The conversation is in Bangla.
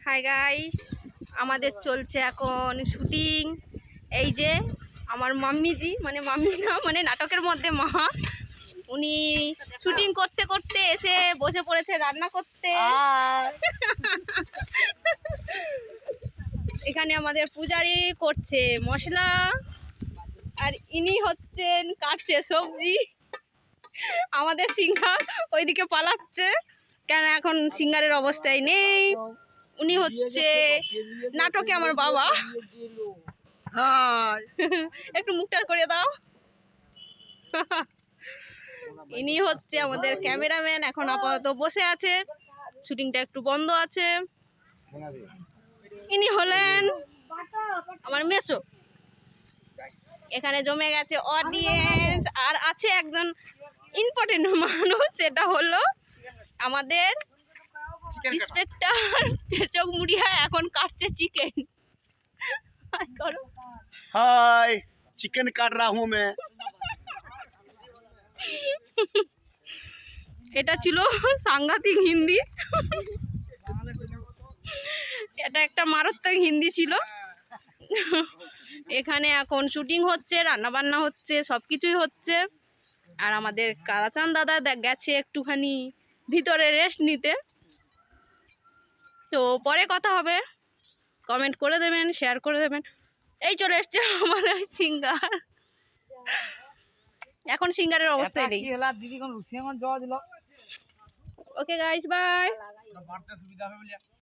হাই গাইস, আমাদের চলছে এখন শুটিং। এই যে আমার মাম্মিজি, মানে মাম্মি না, মানে নাটকের মধ্যে মা, উনি শুটিং করতে করতে এসে বসে পড়েছে রান্না করতে। এখানে আমাদের পূজারি করছে মশলা, আর ইনি হচ্ছেন কাটছে সবজি। আমাদের সিঙ্গার ওইদিকে পালাচ্ছে, কেন এখন সিঙ্গারের অবস্থায় নেই। উনি হচ্ছে নাটকে আমার বাবা। একটু মুখটা করে দাও। ইনি হচ্ছে আমাদের ক্যামেরাম্যান, এখন আপাতত বসে আছে, শুটিংটা একটু বন্ধ আছে। ইনি হলেন আমার মেসো। এখানে জমে গেছে অডিয়েন্স, আর আছে একজন ইম্পর্টেন্ট মানুষ, সেটা হলো আমাদের ইন্সপেক্টর পেচক মুড়িয়া, এখন কাটছে চিকেন। हाय चिकन काट रहा हूँ मैं। এটা ছিল সাংঘাতিক হিন্দি, এটা একটা মারাত্মক হিন্দি ছিল। এখানে এখন শুটিং হচ্ছে, রান্না বান্না হচ্ছে, সবকিছুই হচ্ছে। আর আমাদের কালাচাঁদ দাদা গেছে একটুখানি ভিতরে রেস্ট নিতে। তো পরে কথা হবে, কমেন্ট করে দেবেন, শেয়ার করে দেবেন। এই চলে এসছে আমার সিঙ্গার। এখন সিঙ্গারের অবস্থায় নেই। Okay guys, by.